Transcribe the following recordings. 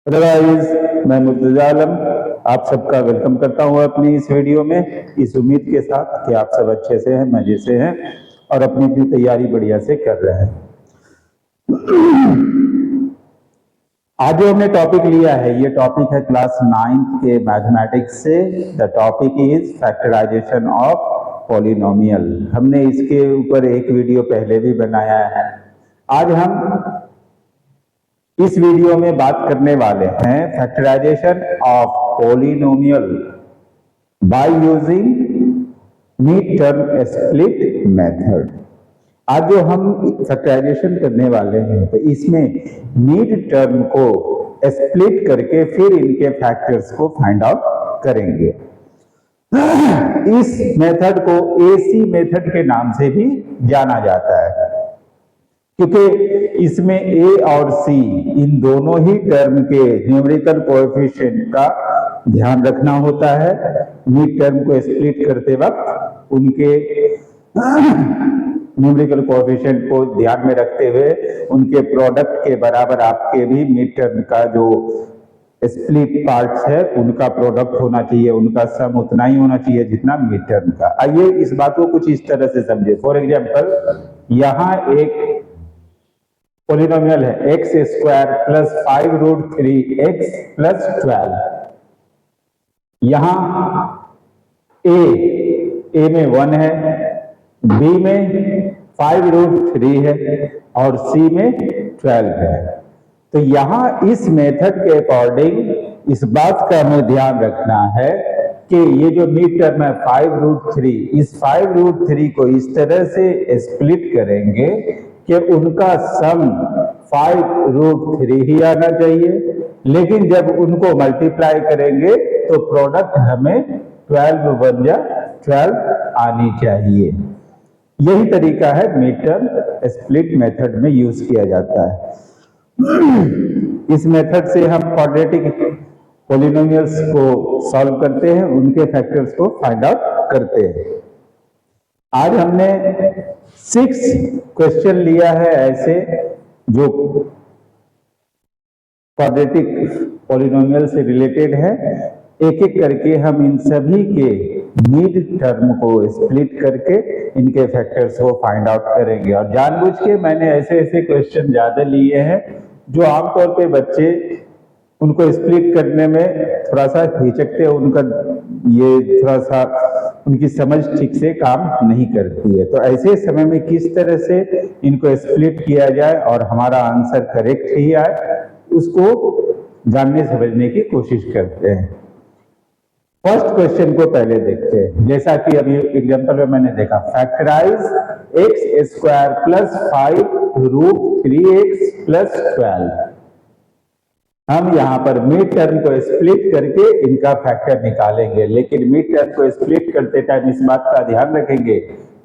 Hello guys, मैं मुर्तजा आलम आप सबका वेलकम करता हूँ अपनी इस वीडियो में, इस उम्मीद के साथ कि आप सब अच्छे से हैं, मजे से हैं और अपनी अपनी तैयारी बढ़िया से कर रहे हैं। आज जो हमने टॉपिक लिया है, ये टॉपिक है क्लास 9 के मैथमेटिक्स से। The topic is factorization of polynomial. हमने इसके ऊपर एक वीडियो पहले भी बनाया है। आज हम इस वीडियो में बात करने वाले हैं factorization of polynomial by using mid term split method. आज जो हम फैक्टराइजेशन करने वाले हैं तो इसमें मिड टर्म को स्प्लिट करके फिर इनके फैक्टर्स को फाइंड आउट करेंगे। इस मेथड को एसी मेथड के नाम से भी जाना जाता है, क्योंकि इसमें ए और सी इन दोनों ही टर्म के न्यूमेरिकल कोएफिशिएंट का ध्यान रखना होता है। मिड टर्म को स्प्लिट करते वक्त उनके न्यूमेरिकल कोएफिशिएंट को ध्यान में रखते हुए उनके प्रोडक्ट के बराबर आपके भी मिड टर्म का जो स्प्लिट पार्ट्स है उनका प्रोडक्ट होना चाहिए, उनका सम उतना ही होना चाहिए जितना मिड टर्म का। आइए इस बात को कुछ इस तरह से समझे। फॉर एग्जाम्पल, यहाँ एक पॉलिनोमियल है x square plus 5√3x plus 12। यहां ए में 1 है, बी में 5√3 है और सी में 12 है। तो यहां इस मेथड के अकॉर्डिंग इस बात का हमें ध्यान रखना है कि ये जो मिड टर्म है 5√3, इस 5√3 को इस तरह से स्प्लिट करेंगे कि उनका सम 5√3 ही आना चाहिए, लेकिन जब उनको मल्टीप्लाई करेंगे तो प्रोडक्ट हमें 12 बन जा 12 आनी चाहिए। यही तरीका है मिड टर्म स्प्लिट मेथड में यूज किया जाता है। इस मेथड से हम क्वाड्रेटिक पॉलिनोमियल्स को सॉल्व करते हैं, उनके फैक्टर्स को फाइंड आउट करते हैं। आज हमने 6 क्वेश्चन लिया है ऐसे जो क्वाड्रेटिक पॉलिनोमियल से रिलेटेड है। एक एक करके हम इन सभी के मिड टर्म को स्प्लिट करके इनके फैक्टर्स को फाइंड आउट करेंगे। और जानबूझ के मैंने ऐसे ऐसे क्वेश्चन ज्यादा लिए हैं जो आमतौर पे बच्चे उनको स्प्लिट करने में थोड़ा सा हिचकते हैं, उनका ये थोड़ा सा उनकी समझ ठीक से काम नहीं करती है। तो ऐसे समय में किस तरह से इनको स्प्लिट किया जाए और हमारा आंसर करेक्ट ही आए, उसको जानने समझने की कोशिश करते हैं। फर्स्ट क्वेश्चन को पहले देखते हैं। जैसा कि अभी एग्जांपल में मैंने देखा, factorize x square plus 5√3x plus 12। हम यहाँ पर मिड टर्म को स्प्लिट करके इनका फैक्टर निकालेंगे, लेकिन मिड टर्म को स्प्लिट करते टाइम इस बात का ध्यान रखेंगे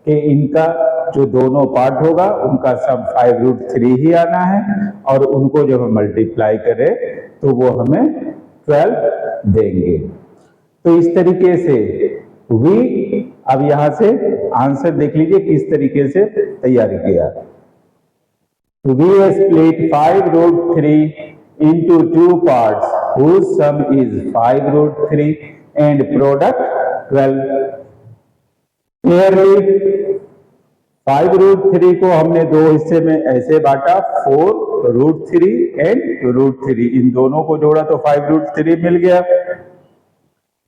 कि इनका जो दोनों पार्ट होगा उनका सम 5√3 ही आना है और उनको जब हम मल्टीप्लाई करें तो वो हमें 12 देंगे। तो इस तरीके से अब यहां से आंसर देख लीजिए किस तरीके से तैयार किया। We split 5√3 into 2 parts whose sum is 5√3 and product 12. Clearly 5√3 को हमने दो हिस्से में ऐसे बांटा, 4√3 and √3, इन दोनों को जोड़ा तो 5√3 मिल गया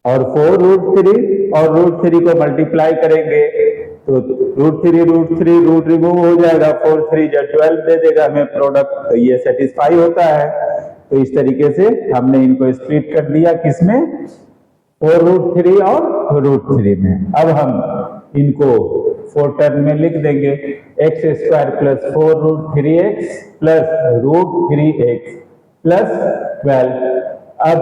और 4√3 और √3 को मल्टीप्लाई करेंगे तो √3 रूट रिमूव हो जाएगा, 4 3 जा 12 दे देगा हमें प्रोडक्ट। तो ये सेटिस्फाई होता है। तो इस तरीके से हमने इनको स्प्लिट कर दिया, किसमें, 4√3 और √3 में। अब हम इनको 4 टर्म में लिख देंगे, x square plus 4√3x plus √3x plus 12। अब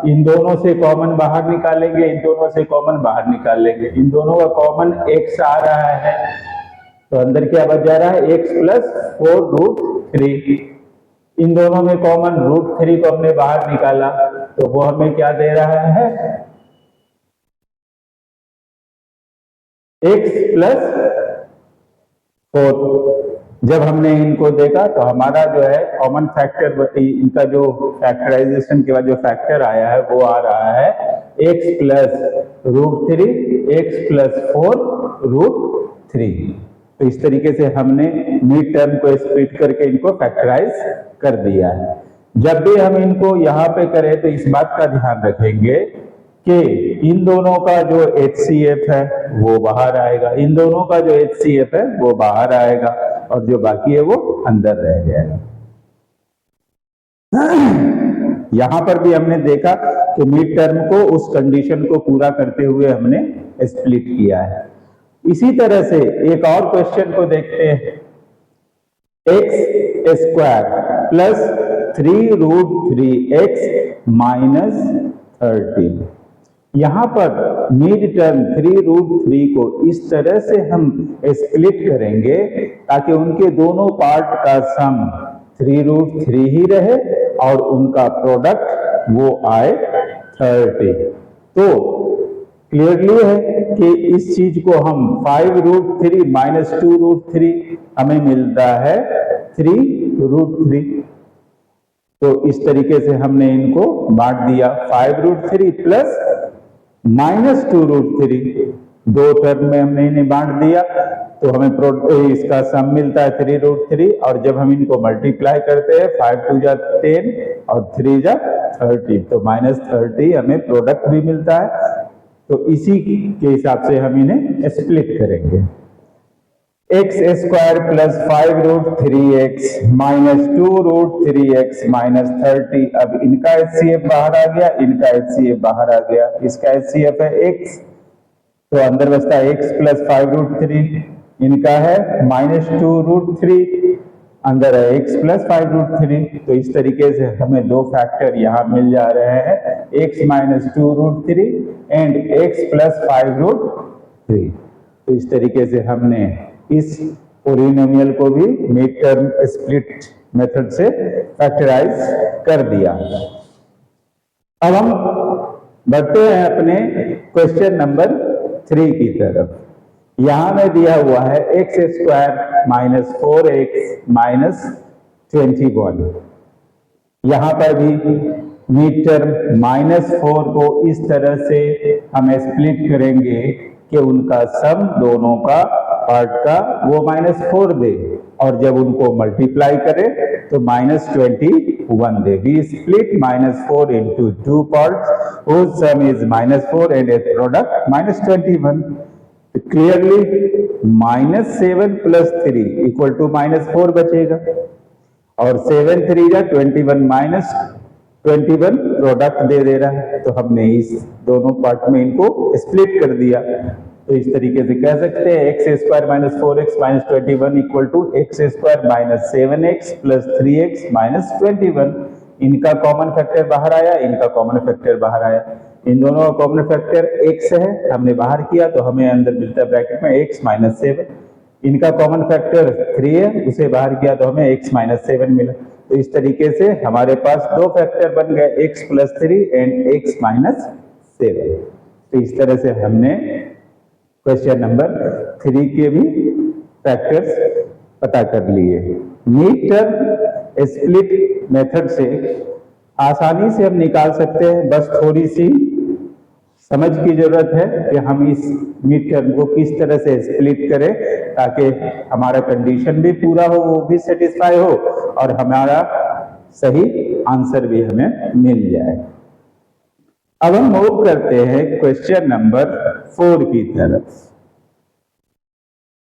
इन दोनों से कॉमन बाहर निकालेंगे, इन दोनों से कॉमन बाहर निकाल लेंगे। इन दोनों का कॉमन x आ रहा है तो अंदर क्या बच जा रहा है, x प्लस 4√3। इन दोनों में कॉमन √3 को हमने बाहर निकाला तो वो हमें क्या दे रहा है, x प्लस 4। जब हमने इनको देखा तो हमारा जो है कॉमन फैक्टर, इनका जो फैक्टराइजेशन के बाद जो फैक्टर आया है वो आ रहा है x प्लस √3 x प्लस 4√3। तो इस तरीके से हमने मिड टर्म को स्प्लिट करके इनको फैक्टराइज कर दिया है। जब भी हम इनको यहाँ पे करें तो इस बात का ध्यान रखेंगे कि इन दोनों का जो HCF है वो बाहर आएगा, इन दोनों का जो HCF है वो बाहर आएगा और जो बाकी है वो अंदर रह जाएगा। यहां पर भी हमने देखा कि मिड टर्म को उस कंडीशन को पूरा करते हुए हमने स्प्लिट किया है। इसी तरह से एक और क्वेश्चन को देखते हैं, x² प्लस 3√3x माइनस 30। यहां पर मिड टर्म 3√3 को इस तरह से हम स्प्लिट करेंगे ताकि उनके दोनों पार्ट का सम 3√3 ही रहे और उनका प्रोडक्ट वो आए 30। तो क्लियरली है कि इस चीज को हम 5√3 माइनस 2√3 हमें मिलता है 3√3। तो इस तरीके से हमने इनको बांट दिया, 5√3 प्लस माइनस 2√3, दो टर्म में हमने इन्हें बांट दिया तो हमें इसका सम मिलता है 3√3। और जब हम इनको मल्टीप्लाई करते हैं 5 2 जा 10 और 3 जा 30, तो माइनस 30 हमें प्रोडक्ट भी मिलता है। तो इसी के हिसाब से हम इन्हें स्प्लिट करेंगे, x² plus 5√3x minus 2√3x minus 30। अब इनका HCF बाहर आ गया, इनका HCF बाहर आ गया, इसका HCF है x, तो अंदर बचता है x प्लस 5√3, इनका है माइनस 2√3, अंदर है x प्लस 5√3। तो इस तरीके से हमें दो फैक्टर यहाँ मिल जा रहे हैं, x minus 2√3 and x plus 5√3। तो इस तरीके से हमने इस पोलिनोमियल को भी मिड टर्म स्प्लिट मेथड से फैक्टराइज कर दिया। अब हम बढ़ते हैं अपने क्वेश्चन नंबर 3 की तरफ। यहां में दिया हुआ है x² माइनस 4x माइनस 21। यहां पर भी मिड टर्म -4 को इस तरह से हम स्प्लिट करेंगे कि उनका सम दोनों का पार्ट का वो -4 दे, और जब उनको मल्टीप्लाई करें तो -21 दे। We split -4 into 2 parts whose sum is -4 and a product -21. Clearly -7 plus 3 equal to -4 बचेगा, और 7 3 जा 21 माइनस 21 प्रोडक्ट दे रहा है। तो हमने इस दोनों पार्ट में इनको स्प्लिट कर दिया। तो इस तरीके से कह सकते हैं x² minus 4x minus 21 equal to x² minus 7x plus 3x minus 21। इनका कॉमन फैक्टर बाहर आया, इनका कॉमन फैक्टर बाहर आया। इन दोनों का कॉमन फैक्टर x है, हमने बाहर किया तो हमें अंदर मिलता है ब्रैकेट में x माइनस 7। इनका कॉमन फैक्टर 3 है, उसे बाहर किया तो हमें x माइनस 7 मिला। तो इस तरीके से हमारे पास दो फैक्टर बन गए, x plus 3 and x minus 7। तो इस तरह से हमने क्वेश्चन नंबर 3 के भी फैक्टर्स पता कर लिए। मिड टर्म स्प्लिट मेथड से आसानी से हम निकाल सकते हैं, बस थोड़ी सी समझ की जरूरत है कि हम इस मिड टर्म को किस तरह से स्प्लिट करें ताकि हमारा कंडीशन भी पूरा हो, वो भी सेटिस्फाई हो और हमारा सही आंसर भी हमें मिल जाए। अब हम मूव करते हैं क्वेश्चन नंबर 4 की तरफ।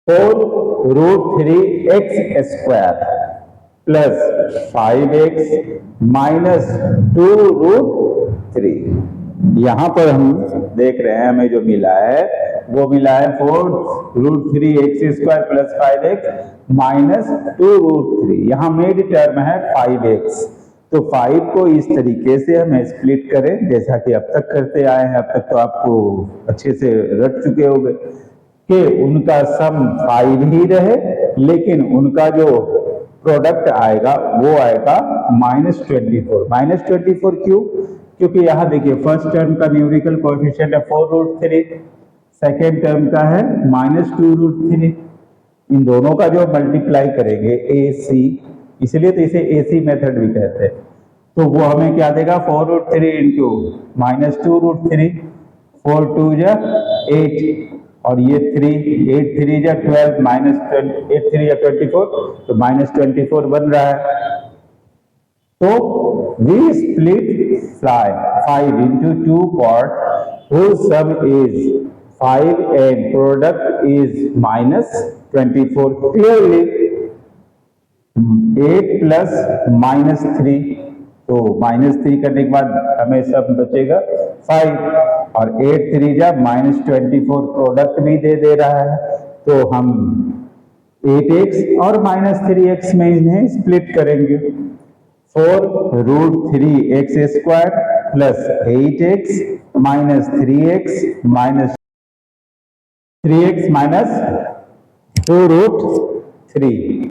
4√3x² plus 5x minus 2√3। यहां पर हम देख रहे हैं हमें जो मिला है वो मिला है 4√3x² प्लस 5x माइनस 2√3। यहां मिड टर्म है 5x, तो 5 को इस तरीके से हम स्प्लिट करें जैसा कि अब तक करते आए हैं। अब तक तो आपको अच्छे से रट चुके होंगे कि उनका सम 5 ही रहे, लेकिन उनका जो प्रोडक्ट आएगा वो आएगा -24। -24 क्यों? क्योंकि यहां देखिए फर्स्ट टर्म का न्यूमेरिकल कोएफिशिएंट है 4√3, सेकेंड टर्म का है -2√3। इन दोनों का जो मल्टीप्लाई करेंगे ए सी, इसलिए तो इसे एसी मेथड भी कहते हैं, तो वो हमें क्या देगा 4√3 इंटू -2√3, 4 2 जा 8 और ये 3, 8 3 जा 12 -8 3 जा 24, तो -24 बन रहा है। तो we split 5 into 2 parts whose sum is 5 and product is -24. Clearly 8 plus -3, तो -3 करने के बाद हमें सब बचेगा 5 और 8 3 जा -24 प्रोडक्ट भी दे रहा है, तो हम 8x और -3x में इन्हें स्प्लिट करेंगे। 4√3x² plus 8x minus 3x minus 3x minus 2√3।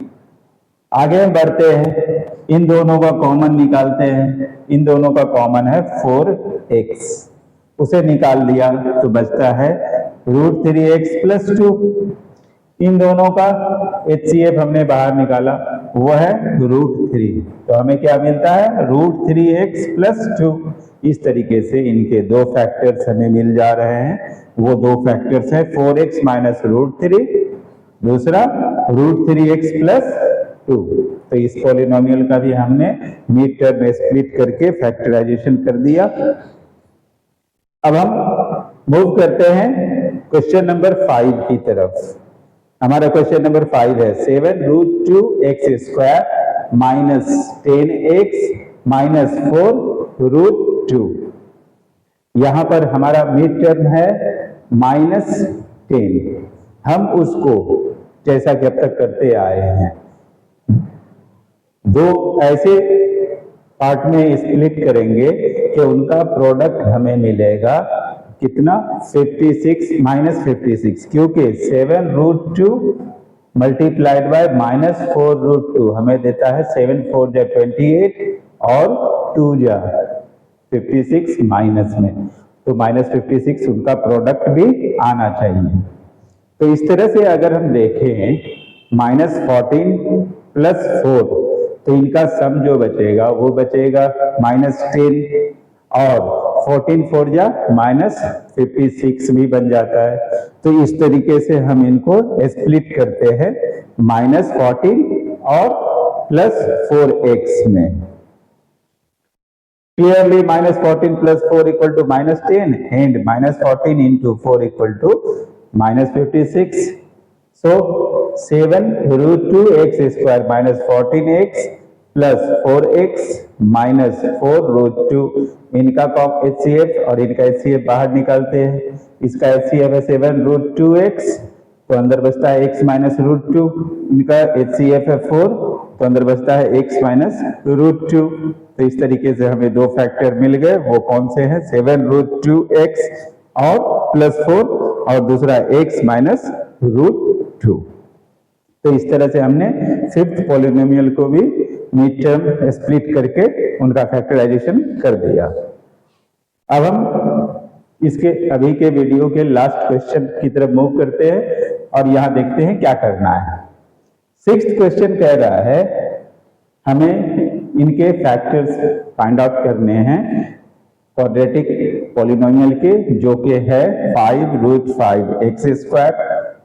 आगे हम बढ़ते हैं, इन दोनों का कॉमन निकालते हैं। इन दोनों का कॉमन है 4x, उसे निकाल लिया तो बचता है √3x प्लस 2। इन दोनों का HCF हमने बाहर निकाला, वो है √3, तो हमें क्या मिलता है √3x प्लस 2। इस तरीके से इनके दो फैक्टर्स हमें मिल जा रहे हैं। वो दो फैक्टर्स है 4x माइनस √3, दूसरा √3x प्लस 2। तो इस पॉलिनोमियल का भी हमने मिड टर्म में स्प्लिट करके फैक्टराइजेशन कर दिया। अब हम मूव करते हैं क्वेश्चन नंबर 5 की तरफ। हमारा क्वेश्चन नंबर 5 है 7√2x² माइनस 10x माइनस 4√2। यहां पर हमारा मिड टर्म है -10। हम उसको जैसा कि अब तक करते आए हैं, दो ऐसे पार्ट में स्प्लिट करेंगे कि उनका प्रोडक्ट हमें मिलेगा कितना 56 -56, क्योंकि 7√2 मल्टीप्लाइड बाय -4√2 हमें देता है 7 4 जा 28 और 2 जा 56 माइनस में, तो -56 उनका प्रोडक्ट भी आना चाहिए। तो इस तरह से अगर हम देखें -14 प्लस 4, तो इनका सम जो बचेगा वो बचेगा -10 और 14 4 जा -56 भी बन जाता है। तो इस तरीके से हम इनको स्प्लिट करते हैं -14 और +4x में। Clearly -14 + 4 = -10 and -14 into 4 = -56. So 7√2x² minus 14x plus 4x minus 4√2, इनका HCF और इनका HCF बाहर निकालते हैं। इसका HCF है 7√2x, तो अंदर बचता है x माइनस √2। इनका HCF है 4, तो अंदर बचता है x माइनस √2। तो इस तरीके से हमें दो फैक्टर मिल गए, वो कौन से हैं 7√2x और +4 और दूसरा x माइनस √2। तो इस तरह से हमने फिफ्थ पॉलिनोमियल को भी मिड टर्म स्प्लिट करके उनका फैक्टराइजेशन कर दिया। अब हम इसके अभी के वीडियो के लास्ट क्वेश्चन की तरफ मूव करते हैं और यहां देखते हैं क्या करना है। सिक्स्थ क्वेश्चन कह रहा है हमें इनके फैक्टर्स फाइंड आउट करने हैं क्वाड्रेटिक पॉलिनोमियल के, जो कि है 5√5x²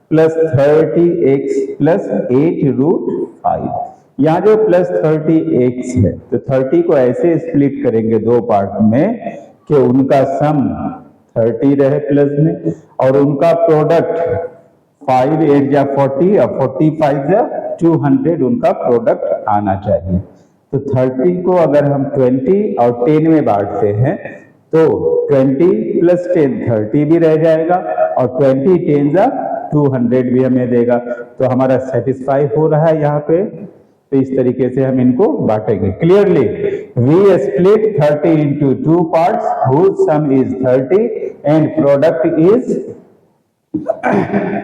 प्लस 30x प्लस 8√5। यहाँ जो प्लस 30x है, तो 30 को ऐसे स्प्लिट करेंगे दो पार्ट में कि उनका सम 30 रहे प्लस में और उनका प्रोडक्ट 5 8 जा 40 और 45 जा 200 उनका प्रोडक्ट आना चाहिए। तो 30 को अगर हम 20 और 10 में बांटते हैं तो 20 प्लस 10 30 भी रह जाएगा और 20 10 जा 200 भी हमें देगा। तो हमारा सेटिस्फाई हो रहा है यहाँ पे। तो इस तरीके से हम इनको बांटेंगे। Clearly we split 30 into 2 parts whose sum is 30 and product is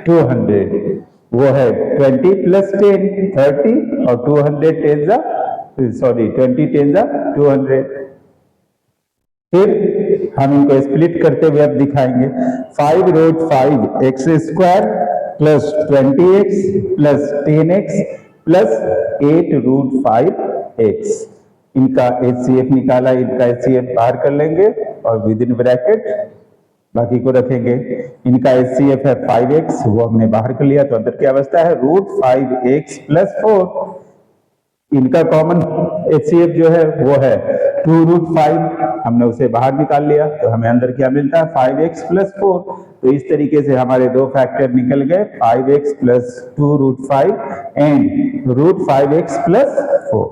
200। वो है 20 प्लस 10 30 और 200 10 जा 20 10 जा 200। फिर हम इनको स्प्लिट करते हुए अब दिखाएंगे 5√5x² plus 20x plus 10x plus 8√5x। इनका HCF निकाला, इनका HCF बाहर कर लेंगे और विद इन ब्रैकेट बाकी को रखेंगे। इनका HCF है 5x, वो हमने बाहर कर लिया, तो अंदर की अवस्था है √5x प्लस 4। इनका कॉमन HCF जो है वो है 2√5, हमने उसे बाहर निकाल लिया, तो हमें अंदर क्या मिलता है 5x प्लस 4। तो इस तरीके से हमारे दो फैक्टर निकल गए, 5x plus 2√5 and √5x plus 4।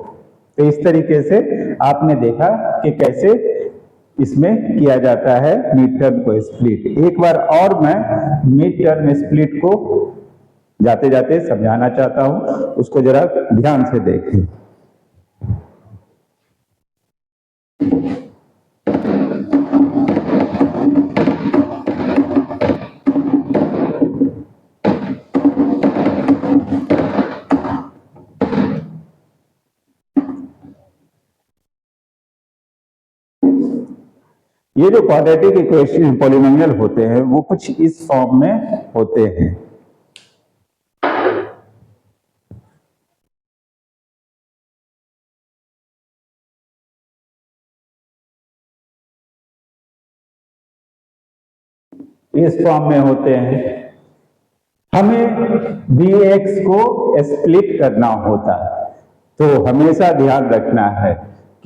तो इस तरीके से आपने देखा कि कैसे इसमें किया जाता है मिड टर्म को स्प्लिट। एक बार और मैं मिड टर्म स्प्लिट को जाते जाते समझाना चाहता हूं, उसको जरा ध्यान से देखें। ये जो क्वाड्रेटिक इक्वेशन पॉलिनोमियल होते हैं वो कुछ इस फॉर्म में होते हैं। इस फॉर्म में होते हैं। हमें bx को स्प्लिट करना होता है, तो हमेशा ध्यान रखना है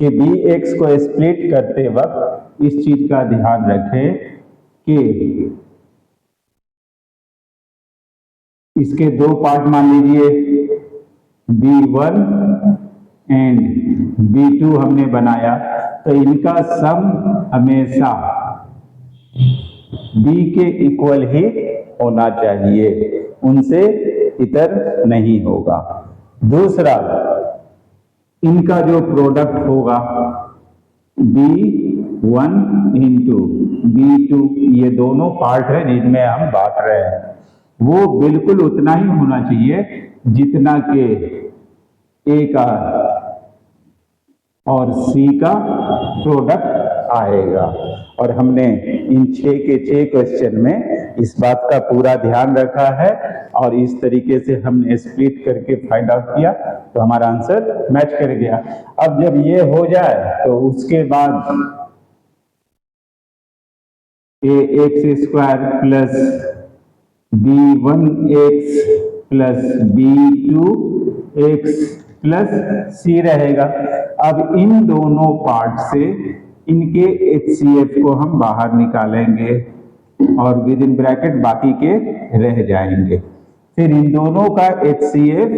कि bx को स्प्लिट करते वक्त इस चीज का ध्यान रखें कि इसके दो पार्ट मान लीजिए b1 एंड b2 हमने बनाया, तो इनका सम हमेशा b के इक्वल ही होना चाहिए, उनसे इतर नहीं होगा। दूसरा, इनका जो प्रोडक्ट होगा b1 इंटू b2, ये दोनों पार्ट है जिनमें हम बांट रहे हैं, वो बिल्कुल उतना ही होना चाहिए जितना के a का और c का प्रोडक्ट आएगा। और हमने इन 6 के 6 क्वेश्चन में इस बात का पूरा ध्यान रखा है और इस तरीके से हमने स्प्लिट करके फाइंड आउट किया, तो हमारा आंसर मैच कर गया। अब जब ये हो जाए तो उसके बाद ax square plus b1x plus b2x plus c रहेगा। अब इन दोनों पार्ट से इनके HCF को हम बाहर निकालेंगे और विद इन ब्रैकेट बाकी के रह जाएंगे। फिर इन दोनों का HCF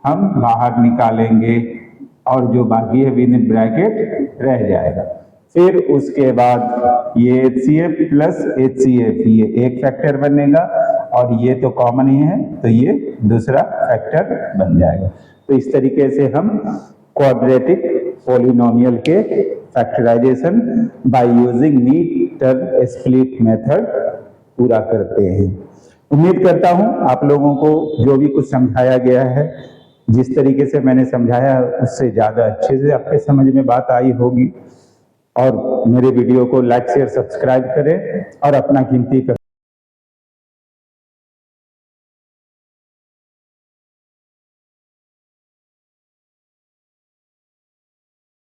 हम बाहर निकालेंगे और जो बाकी है विद इन ब्रैकेट रह जाएगा। फिर उसके बाद ये HCF प्लस HCF ये एक फैक्टर बनेगा और ये तो कॉमन ही है, तो ये दूसरा फैक्टर बन जाएगा। तो इस तरीके से हम क्वाड्रेटिक पॉलिनोमियल के factorization by using mid term split method पूरा करते हैं। उम्मीद करता हूं आप लोगों को जो भी कुछ समझाया गया है, जिस तरीके से मैंने समझाया उससे ज़्यादा अच्छे से आपके समझ में बात आई होगी। और मेरे वीडियो को लाइक शेयर सब्सक्राइब करें और अपना कीमती